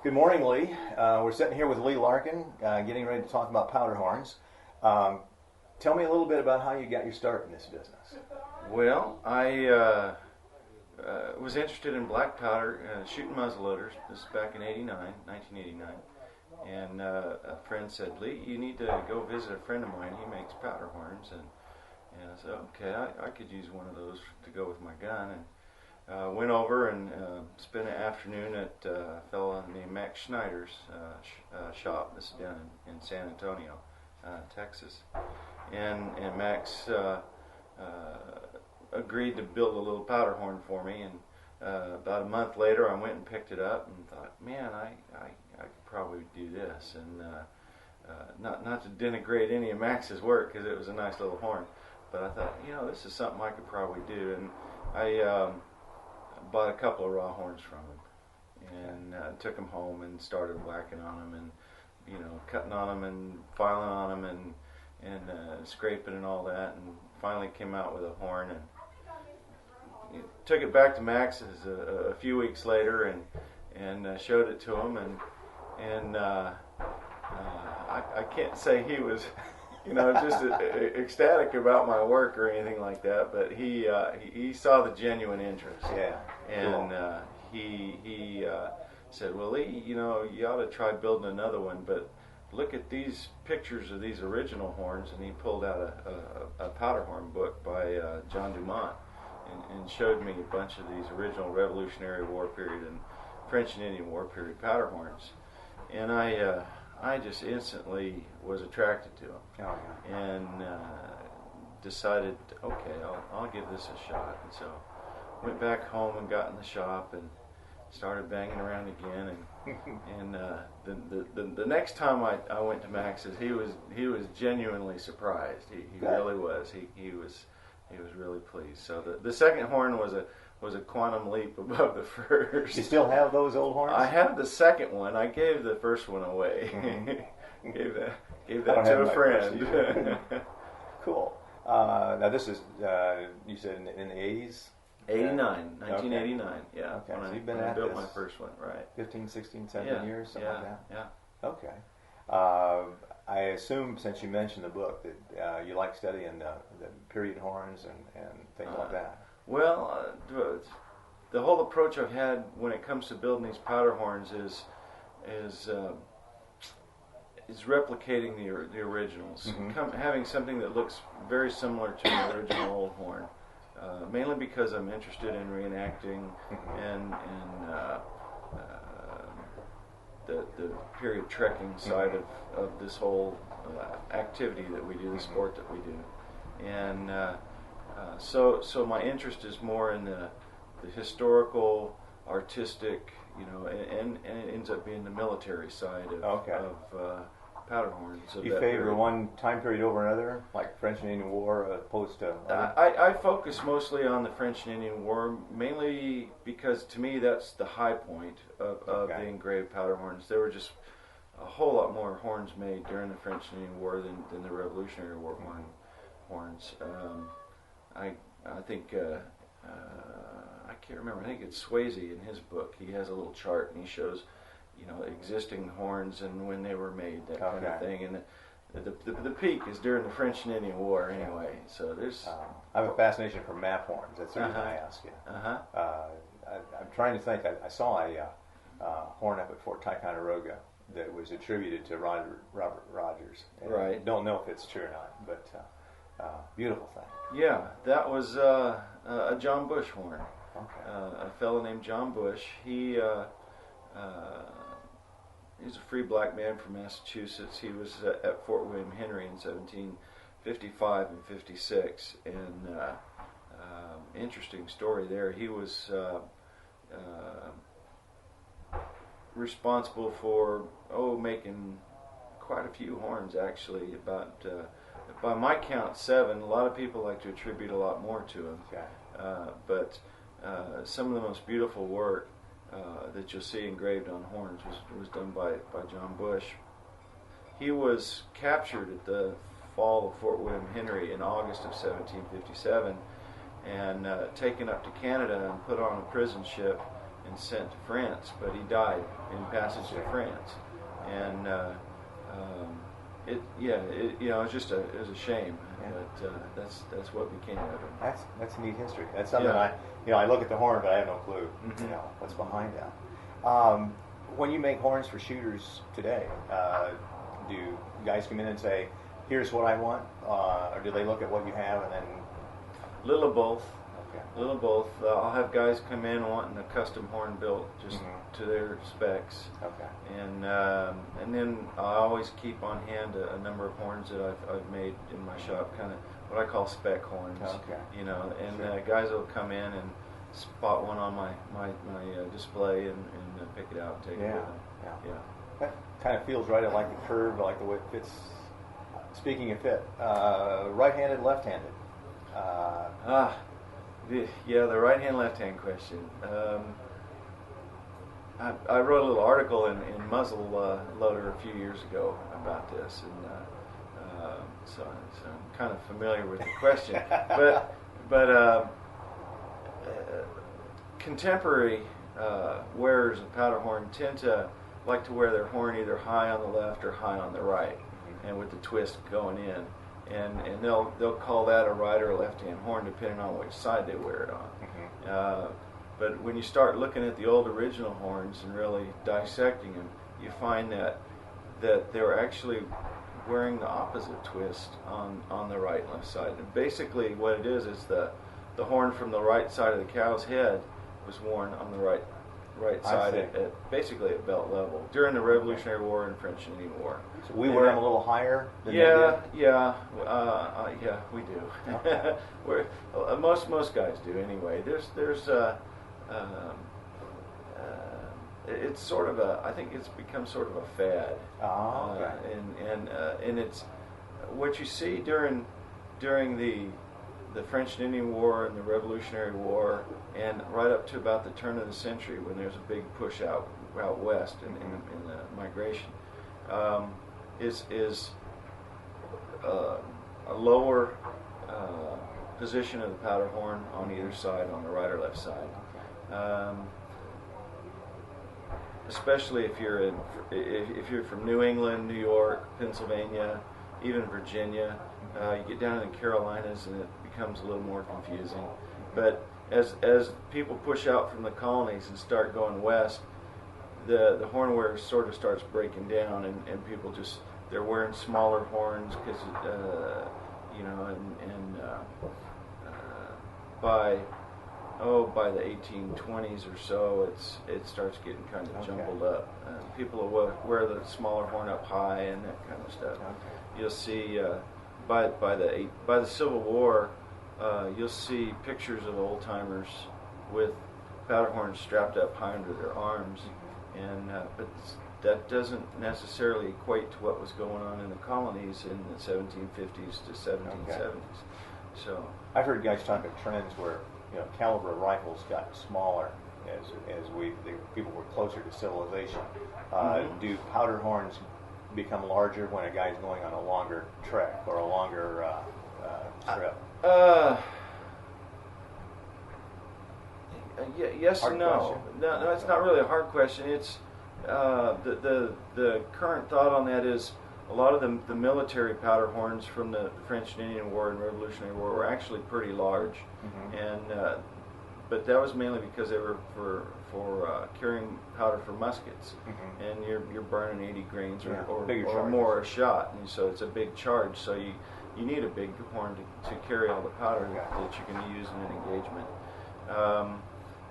Good morning, Lee. We're sitting here with Lee Larkin, getting ready to talk about powder horns. Um, Tell me a little bit about how you got your start in this business. Well, I was interested in black powder, shooting muzzleloaders. This is back in 1989. And a friend said, Lee, you need to go visit a friend of mine. He makes powder horns. And I said, okay, I could use one of those to go with my gun. And went over and spent an afternoon at a fellow named Max Schneider's shop. This is down in San Antonio, Texas. And Max agreed to build a little powder horn for me. And about a month later, I went and picked it up and thought, man, I could probably do this. And not to denigrate any of Max's work, because it was a nice little horn, but I thought, this is something I could probably do. And I bought a couple of raw horns from him and took them home and started whacking on them and cutting on them and filing on them and scraping and all that, and finally came out with a horn and took it back to Max's a few weeks later and showed it to him, and I can't say he was just ecstatic about my work or anything like that, but he saw the genuine interest. Yeah. And cool. He said, well, Lee, you ought to try building another one, but look at these pictures of these original horns. And he pulled out a powder horn book by John Dumont and showed me a bunch of these original Revolutionary War period and French and Indian War period powder horns. And I just instantly was attracted to them. Oh, yeah. And decided, okay, I'll give this a shot. And so went back home and got in the shop and started banging around again. And the next time I went to Max's, he was genuinely surprised. He really was. He was really pleased. So the second horn was a quantum leap above the first. You still have those old horns? I have the second one. I gave the first one away. gave that to a friend. Cool. Now this is you said in the 80s? 1989, yeah. Okay, When so you've been I at built this my first one, right. 15, 16, 17 years, something like that? Yeah. Okay. I assume, since you mentioned the book, that you like studying the period horns and things like that. Well, the whole approach I've had when it comes to building these powder horns is replicating the originals, having something that looks very similar to the original old horn. Mainly because I'm interested in reenacting and the period trekking side of this whole activity that we do, the sport that we do, and so my interest is more in the historical, artistic, and it ends up being the military side of powder horns. You favor one time period over another, like French and Indian War, opposed to other? I focus mostly on the French and Indian War, mainly because to me that's the high point of the engraved powder horns. There were just a whole lot more horns made during the French and Indian War than the Revolutionary War horns. I think I can't remember. I think it's Swayze in his book. He has a little chart and he shows existing horns and when they were made, that kind of thing. And the peak is during the French and Indian War anyway. So there's... I have a fascination for map horns. That's the reason I ask you. I'm trying to think. I saw a horn up at Fort Ticonderoga that was attributed to Robert Rogers. Right. Don't know if it's true or not, but beautiful thing. Yeah, that was a John Bush horn. Okay. A fellow named John Bush. He's a free black man from Massachusetts. He was at Fort William Henry in 1755 and 56, and interesting story there. He was responsible for making quite a few horns, actually. About by my count, 7. A lot of people like to attribute a lot more to him. Okay. But some of the most beautiful work that you'll see engraved on horns was done by John Bush. He was captured at the fall of Fort William Henry in August of 1757 and taken up to Canada and put on a prison ship and sent to France, but he died in passage to France, and it's just it was a shame, but that's what became of him. That's neat history. That's something I look at the horn, but I have no clue, what's behind that. When you make horns for shooters today, do guys come in and say, "Here's what I want," or do they look at what you have and then? Little of both. Okay. Little of both. I'll have guys come in wanting a custom horn built just to their specs. Okay. And then I always keep on hand a number of horns that I've made in my shop, kind of what I call spec horns. Okay. And guys will come in and spot one on my display and pick it out and take it with them. Yeah. That kind of feels right. I like the curve. I like the way it fits. Speaking of fit, right-handed, left-handed. The right-hand, left-hand question. I wrote a little article in Muzzle Loader a few years ago about this, and so I'm kind of familiar with the question. but contemporary wearers of powder horn tend to like to wear their horn either high on the left or high on the right, and with the twist going in. And they'll call that a right or a left-hand horn depending on which side they wear it on. But when you start looking at the old original horns and really dissecting them, you find that they were actually wearing the opposite twist on the right and left side. And basically what it is the horn from the right side of the cow's head was worn on the right side at basically at belt level during the Revolutionary War and French Indian War. So we wear them a little higher than they did? Yeah, we do. Okay. Most guys do anyway. It's sort of I think it's become sort of a fad. Oh, okay. And it's what you see during the French and Indian War and the Revolutionary War, and right up to about the turn of the century when there's a big push out west in the migration, is a lower position of the powder horn on either side, on the right or left side. Especially if you're from New England, New York, Pennsylvania, even Virginia, you get down in the Carolinas and it becomes a little more confusing. But as people push out from the colonies and start going west, the horn wear sort of starts breaking down, and people they're wearing smaller horns because by the 1820s or so, it starts getting kind of jumbled up. People will wear the smaller horn up high and that kind of stuff. Okay. You'll see by the Civil War, you'll see pictures of old timers with powder horns strapped up high under their arms, and but that doesn't necessarily equate to what was going on in the colonies in the 1750s to 1770s. Okay. So I've heard guys talk of trends where caliber rifles got smaller as people were closer to civilization. Do powder horns become larger when a guy's going on a longer trek or a longer trip? Yes hard and no. Question. No, it's not really a hard question. It's the current thought on that is a lot of the military powder horns from the French and Indian War and Revolutionary War were actually pretty large, and but that was mainly because they were for carrying powder for muskets, and you're burning 80 grains or more a shot, and so it's a big charge. So you need a big horn to carry all the powder that you can use in an engagement.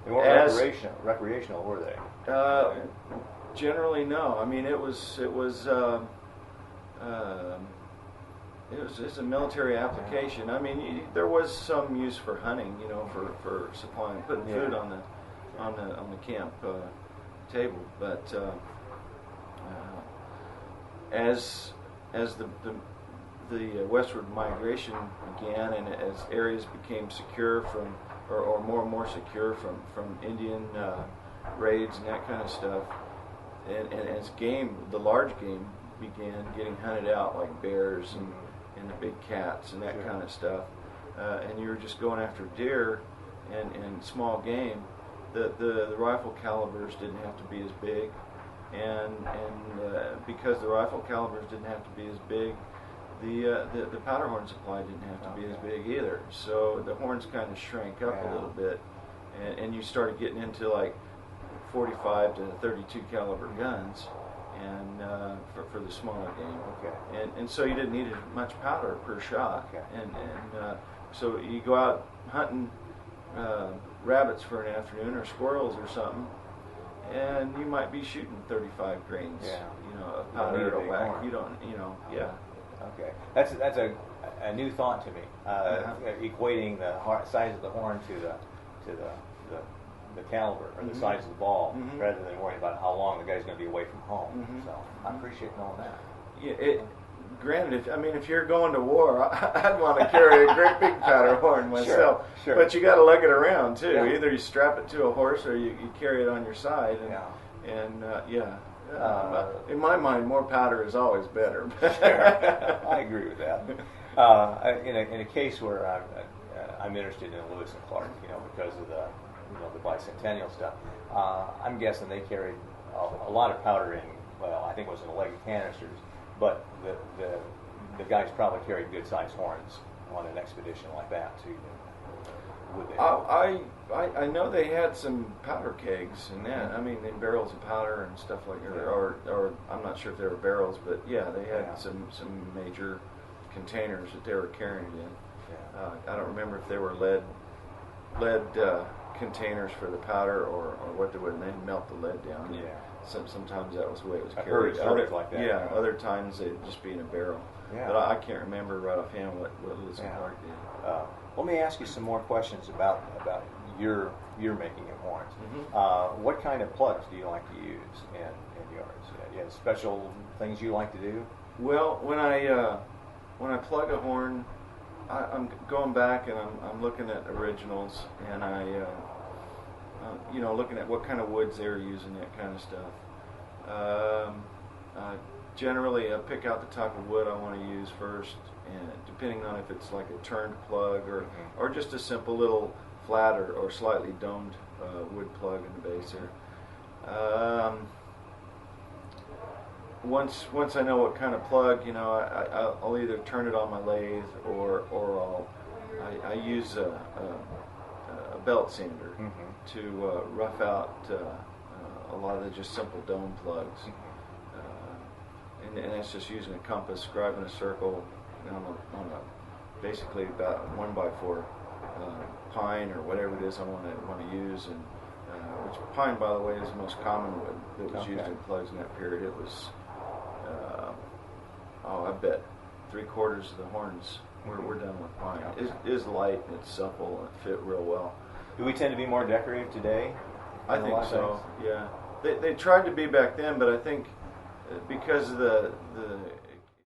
They weren't recreational, were they? Generally, no. I mean, it's a military application. I mean, there was some use for hunting, for supplying, putting food on the camp table. But as the westward migration began, and as areas became secure from, or more and more secure from Indian raids and that kind of stuff, and as the large game began getting hunted out, like bears and the big cats and that kind of stuff, and you were just going after deer and small game, the rifle calibers didn't have to be as big, and because the rifle calibers didn't have to be as big, the powder horn supply didn't have to be as big either. So the horns kind of shrank up a little bit, and you started getting into like 45 to 32 caliber guns, and for the smaller game. And so you didn't need as much powder per shot. And so you go out hunting rabbits for an afternoon or squirrels or something, and you might be shooting 35 grains, of powder or whack. Horn. You don't, Okay, that's a new thought to me. Equating the size of the horn to the caliber or the size of the ball, rather than worrying about how long the guy's going to be away from home. So I appreciate knowing that. Yeah. Granted, if you're going to war, I'd want to carry a great big powder horn myself. Sure. But you got to lug it around too. Yeah. Either you strap it to a horse or you carry it on your side. In my mind, more powder is always better. Sure. I agree with that. In a case where I'm interested in Lewis and Clark, because of the bicentennial stuff, I'm guessing they carried a lot of powder in. Well, I think it was in legged canisters. But the guys probably carried good-sized horns on an expedition like that too. Would they? I know they had some powder kegs and that. I mean, in barrels of powder and stuff like that. Or I'm not sure if they were barrels, but yeah, they had some major containers that they were carrying in. I don't remember if they were lead containers for the powder or what they would, and they'd melt the lead down. Yeah. Sometimes that was the way it was carried. I've heard stories like that. Yeah, other times they'd just be in a barrel. Yeah. But I can't remember right offhand what Lewis and Clark did. Let me ask you some more questions about your making of horns. What kind of plugs do you like to use in yours? Do you have special things you like to do? Well, when I plug a horn, I'm going back and I'm looking at originals, and looking at what kind of woods they were using, that kind of stuff. Generally, I pick out the type of wood I want to use first, and depending on if it's like a turned plug or just a simple little flat or slightly domed wood plug in the base there. Once I know what kind of plug, I'll either turn it on my lathe or I use a belt sander to rough out a lot of the just simple dome plugs, and that's just using a compass, scribing a circle on a basically about 1x4 pine or whatever it is I want to use, and which pine, by the way, is the most common wood that was used in plugs in that period. It was I bet 3/4 of the horns were done with pine. It is light and it's supple and it fit real well. Do we tend to be more decorative today? I think so. Yeah, they tried to be back then, but I think because of the